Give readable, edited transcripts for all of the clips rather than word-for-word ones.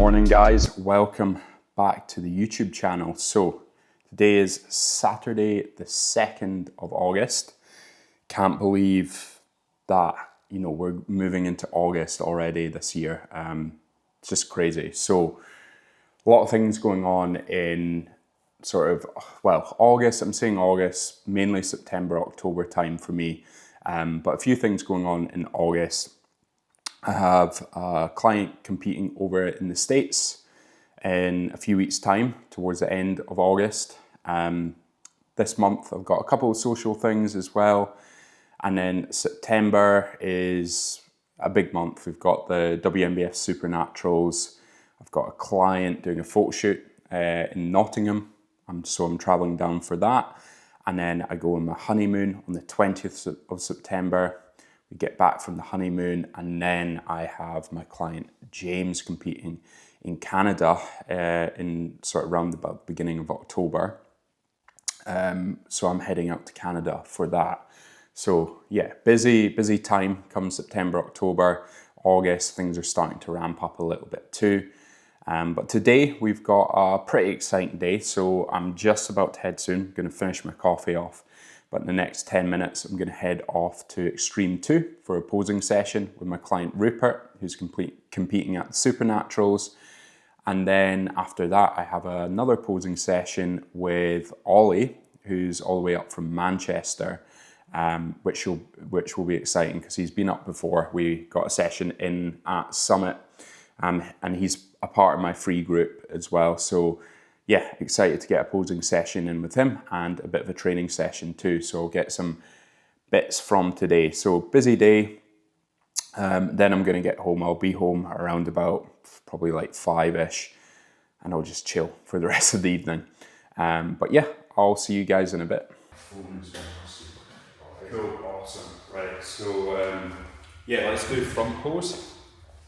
morning, guys. Welcome back to the YouTube channel. So today is Saturday, the 2nd of August. Can't believe that, we're moving into August already this year. It's just crazy. So a lot of things going on in August. I'm saying August, mainly September, October time for me. But a few things going on in August. I have a client competing over in the States in a few weeks' time, towards the end of August. This month I've got a couple of social things as well. And then September is a big month. We've got the WNBF Supernaturals. I've got a client doing a photo shoot in Nottingham. So I'm traveling down for that. And then I go on my honeymoon on the 20th of September. We get back from the honeymoon, and then I have my client James competing in Canada in sort of around the beginning of October. So I'm heading out to Canada for that. So yeah, busy time come September, October, August. Things are starting to ramp up a little bit too. But today we've got a pretty exciting day. So I'm just about to head soon. I'm going to finish my coffee off. But in the next 10 minutes, I'm going to head off to Extreme 2 for a posing session with my client Rupert, who's competing at the Supernaturals. And then after that, I have another posing session with Ollie, who's all the way up from Manchester, which will be exciting because he's been up before. We got a session in at Summit, and he's a part of my free group as well. So yeah, excited to get a posing session in with him and a bit of a training session too. So I'll get some bits from today. So busy day. Then I'm going to get home. I'll be home around about probably like 5ish, and I'll just chill for the rest of the evening. But yeah, I'll see you guys in a bit. Cool, awesome. Right, so yeah, let's do front pose.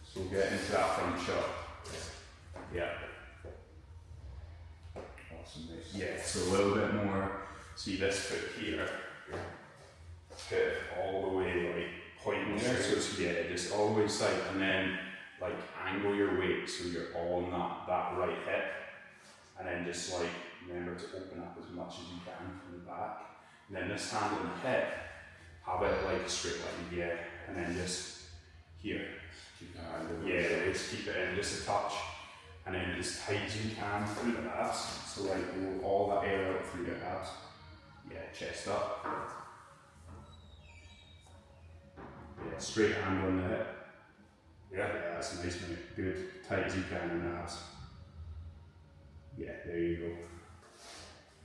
So we'll get into that front shot. Yeah. Yeah, so a little bit more. See this foot here, put it all the way like pointing there. So it's just all the way side, and then like angle your weight so you're all on that right hip, and then just like remember to open up as much as you can from the back. And then this hand on the hip, have it like a straight line, and then just here. Just keep it in just a touch. And then as tight as you can through the abs. So like roll all that air out through your abs. Yeah, chest up. Yeah, straight hand on the hip. Yeah, that's nice, mate. Good. Tight as you can in the abs. Yeah, there you go.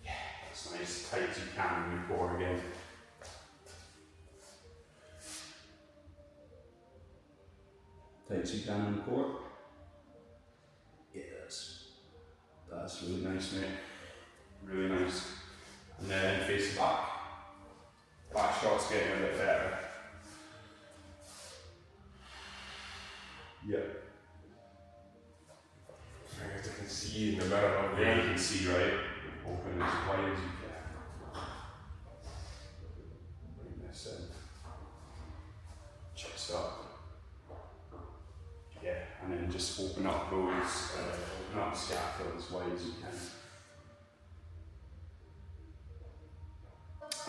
Yeah, that's nice. Tight as you can move forward again. Tight as you can in the core. Yeah, that's really nice, mate. Really nice. And then face the back. Back shot's getting a bit better. Yep. I can see in the mirror. Yeah, you can see, right? Open as wide as you can. Bring this in. Chest up. Yeah, and then just open up those, open up the scapula as wide as you can.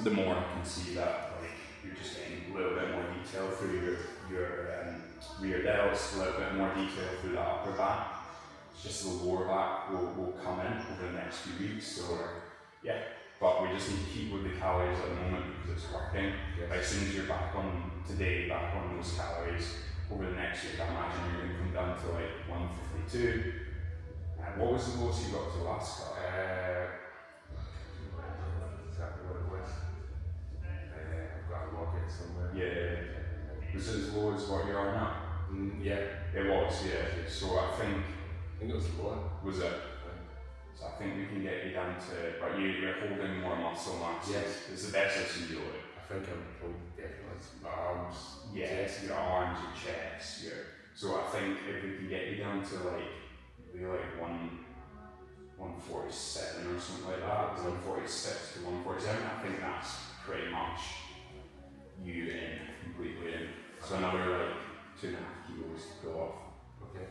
The more I can see that, like, you're just getting a little bit more detail through your rear delts, a little bit more detail through the upper back. It's just the lower back will come in over the next few weeks. So yeah, but we just need to keep with the calories at the moment because it's working. Yes. As soon as you're back on those calories, over the next week, I imagine you're going to come down to like 152. What was the lowest you got to last cut? Exactly what it was. I've got to log it somewhere. Yeah. Was it as low as what you are now? Yeah. It was, yeah. So I think it was lower. Was it? So I think we can get you down to, but you're holding more muscle mass. Yes. It's the best I can do it. I think I'm definitely my arms. Yes, your arms, your chest, so I think if we can get you down to like, maybe like 147 or something like that, 146 to 147, I think that's pretty much you in, completely in. So another like 2.5 kilos to go off. Okay.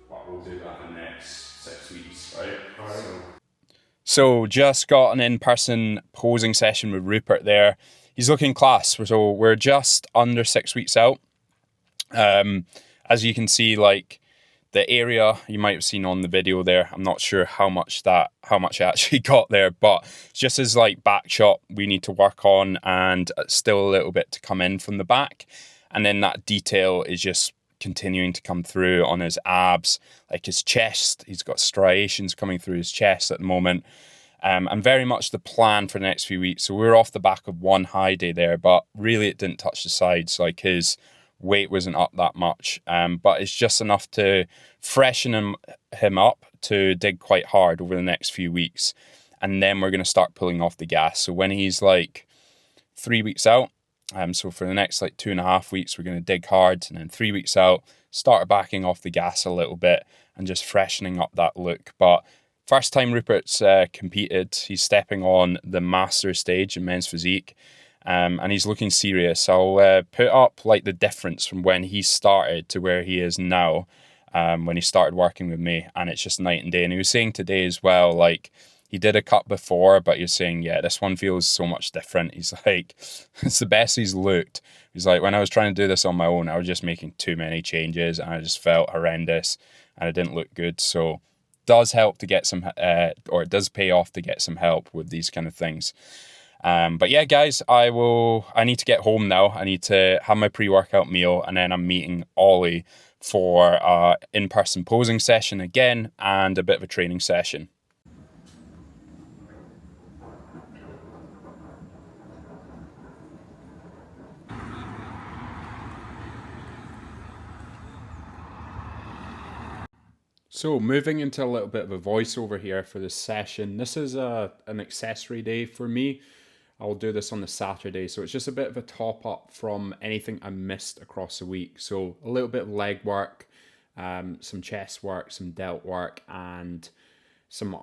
but we'll do that in the next 6 weeks, right? All right. So just got an in-person posing session with Rupert there. He's looking class. So we're just under 6 weeks out. As you can see, like the area you might have seen on the video there, I'm not sure how much I actually got there, but just his like back shot we need to work on, and still a little bit to come in from the back. And then that detail is just continuing to come through on his abs, like his chest. He's got striations coming through his chest at the moment. And very much the plan for the next few weeks. So we're off the back of one high day there, but really it didn't touch the sides. Like his weight wasn't up that much, but it's just enough to freshen him up to dig quite hard over the next few weeks. And then we're going to start pulling off the gas. So when he's like 3 weeks out, so for the next like 2.5 weeks, we're going to dig hard, and then 3 weeks out, start backing off the gas a little bit and just freshening up that look. But first time Rupert's competed, he's stepping on the master stage in men's physique, and he's looking serious. I'll put up like the difference from when he started to where he is now, when he started working with me, and it's just night and day. And he was saying today as well, like, he did a cut before, but you're saying, yeah, this one feels so much different. He's like, it's the best he's looked. He's like, when I was trying to do this on my own, I was just making too many changes and I just felt horrendous and it didn't look good. So it does help to get some, or it does pay off to get some help with these kind of things. But yeah, guys, I need to get home now. I need to have my pre-workout meal, and then I'm meeting Ollie for an in-person posing session again and a bit of a training session. So moving into a little bit of a voiceover here for this session. This is an accessory day for me. I'll do this on the Saturday, so it's just a bit of a top up from anything I missed across the week. So a little bit of leg work, some chest work, some delt work, and some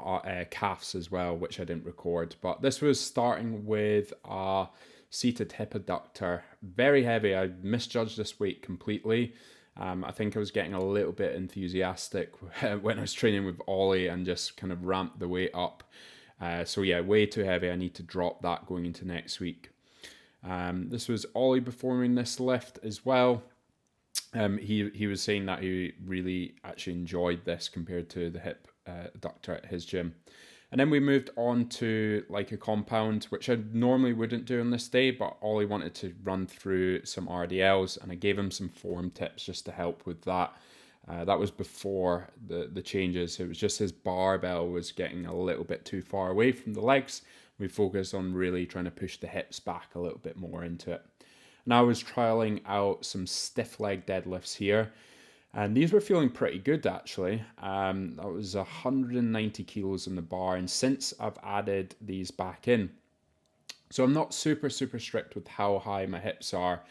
calves as well, which I didn't record. But this was starting with a seated hip adductor, very heavy. I misjudged this weight completely. I think I was getting a little bit enthusiastic when I was training with Ollie and just kind of ramped the weight up. So yeah, way too heavy. I need to drop that going into next week. This was Ollie performing this lift as well. He was saying that he really actually enjoyed this compared to the hip adductor at his gym. And then we moved on to like a compound, which I normally wouldn't do on this day, but Ollie wanted to run through some RDLs, and I gave him some form tips just to help with that. That was before the changes. It was just his barbell was getting a little bit too far away from the legs. We focused on really trying to push the hips back a little bit more into it. And I was trialing out some stiff leg deadlifts here. And these were feeling pretty good, actually. That was 190 kilos on the bar. And since I've added these back in, so I'm not super strict with how high my hips are,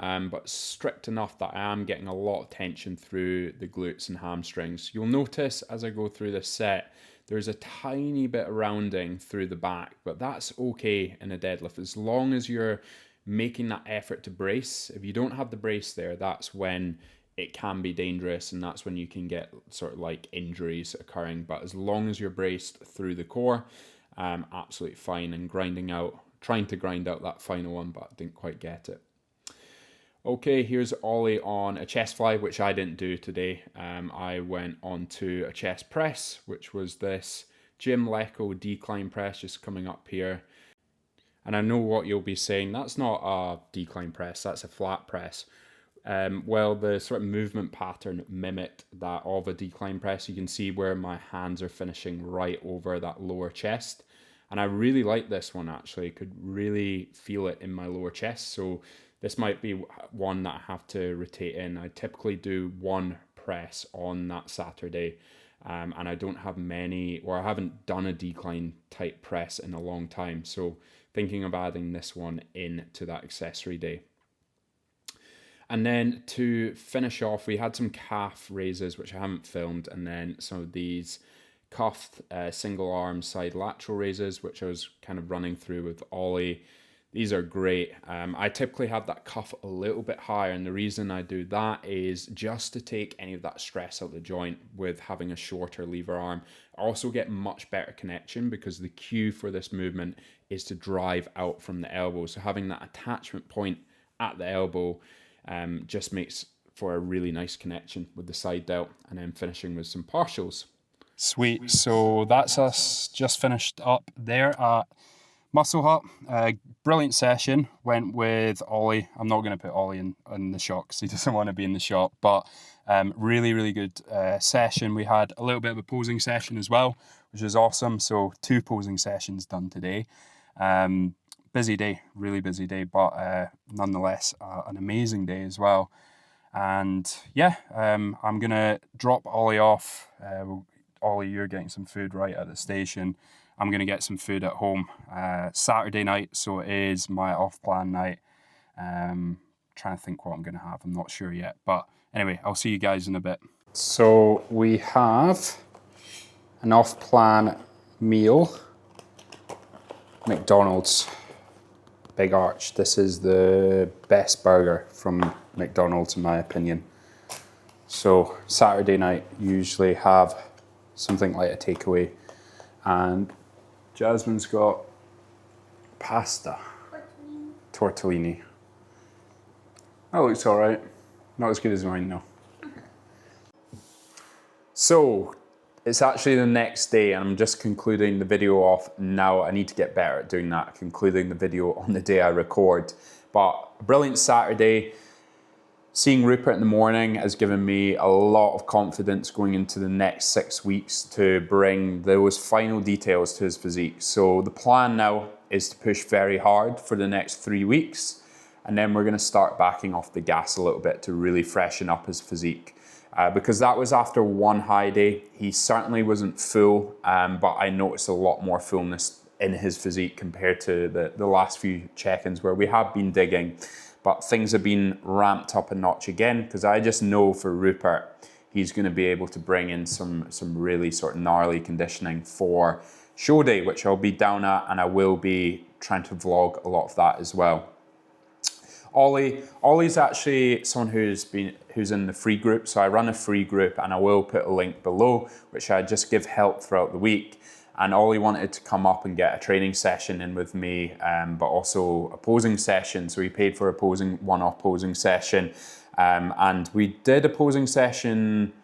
but strict enough that I am getting a lot of tension through the glutes and hamstrings. You'll notice as I go through this set, there's a tiny bit of rounding through the back, but that's okay in a deadlift as long as you're making that effort to brace. If you don't have the brace there, that's when it can be dangerous, and that's when you can get sort of like injuries occurring. But as long as you're braced through the core, absolutely fine. And trying to grind out that final one, but didn't quite get it. Okay, here's Ollie on a chest fly, which I didn't do today. I went on to a chest press, which was this Jim Lecco decline press just coming up here. And I know what you'll be saying, that's not a decline press, that's a flat press. Well, the sort of movement pattern mimicked that of a decline press. You can see where my hands are finishing right over that lower chest. And I really like this one, actually. Could really feel it in my lower chest. So this might be one that I have to rotate in. I typically do one press on that Saturday. And I don't have many, or I haven't done a decline type press in a long time. So thinking of adding this one in to that accessory day. And then to finish off, we had some calf raises, which I haven't filmed, and then some of these cuffed single arm side lateral raises, which I was kind of running through with Ollie. These are great. I typically have that cuff a little bit higher, and the reason I do that is just to take any of that stress out of the joint with having a shorter lever arm. I also get much better connection because the cue for this movement is to drive out from the elbow. So having that attachment point at the elbow just makes for a really nice connection with the side delt, and then finishing with some partials. Sweet. So that's us just finished up there at Muscle Hut. Brilliant session. Went with Ollie. I'm not going to put Ollie in the shot because he doesn't want to be in the shot, but really, really good session. We had a little bit of a posing session as well, which is awesome. So 2 posing sessions done today. Busy day, really busy day, but nonetheless an amazing day as well. And yeah, I'm going to drop Ollie off. Ollie, you're getting some food right at the station. I'm going to get some food at home. Saturday night, so it is my off-plan night. Trying to think what I'm going to have. I'm not sure yet. But anyway, I'll see you guys in a bit. So we have an off-plan meal. McDonald's. Big Arch. This is the best burger from McDonald's in my opinion. So Saturday night, usually have something like a takeaway. And Jasmine's got pasta. Tortellini. That looks all right. Not as good as mine though. So it's actually the next day and I'm just concluding the video off now. I need to get better at doing that, concluding the video on the day I record. But a brilliant Saturday. Seeing Rupert in the morning has given me a lot of confidence going into the next 6 weeks to bring those final details to his physique. So the plan now is to push very hard for the next 3 weeks, and then we're going to start backing off the gas a little bit to really freshen up his physique. Because that was after one high day. He certainly wasn't full, but I noticed a lot more fullness in his physique compared to the last few check-ins where we have been digging. But things have been ramped up a notch again because I just know for Rupert, he's going to be able to bring in some really sort of gnarly conditioning for show day, which I'll be down at, and I will be trying to vlog a lot of that as well. Ollie's actually someone who's in the free group. So I run a free group and I will put a link below, which I just give help throughout the week. And Ollie wanted to come up and get a training session in with me, but also a posing session. So he paid for a one-off posing session. And we did a posing session,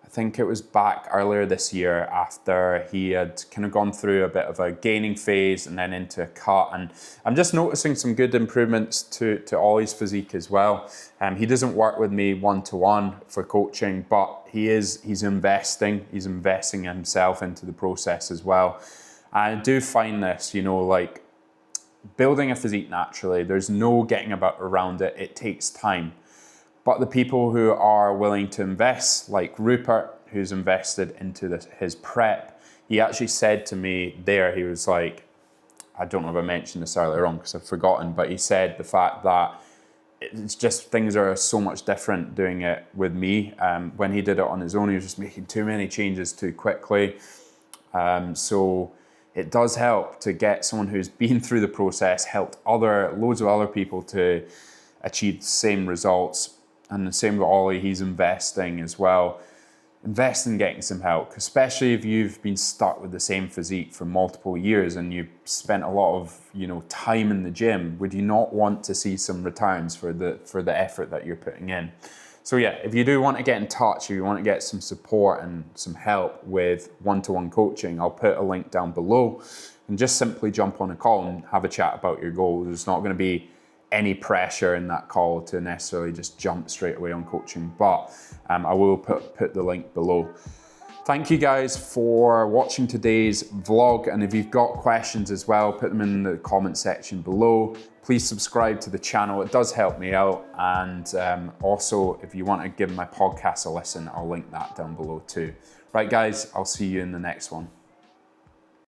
I think it was back earlier this year after he had kind of gone through a bit of a gaining phase and then into a cut. And I'm just noticing some good improvements to Ollie's physique as well. He doesn't work with me one-to-one for coaching, but he's investing himself into the process as well. And I do find this, like building a physique naturally, there's no getting around it. It takes time. But the people who are willing to invest, like Rupert, who's invested into his prep, he actually said to me there, he was like, I don't know if I mentioned this earlier on because I've forgotten, but he said the fact that it's just things are so much different doing it with me. When he did it on his own, he was just making too many changes too quickly. So it does help to get someone who's been through the process, helped loads of other people to achieve the same results. And the same with Ollie, he's investing as well. Invest in getting some help, especially if you've been stuck with the same physique for multiple years and you've spent a lot of time in the gym. Would you not want to see some returns for the effort that you're putting in? So yeah, if you do want to get in touch, if you want to get some support and some help with one-to-one coaching, I'll put a link down below and just simply jump on a call and have a chat about your goals. It's not going to be any pressure in that call to necessarily just jump straight away on coaching, but I will put the link below. Thank you guys for watching today's vlog, and if you've got questions as well, put them in the comment section below. Please subscribe to the channel, it does help me out, and also if you want to give my podcast a listen, I'll link that down below too. Right guys, I'll see you in the next one.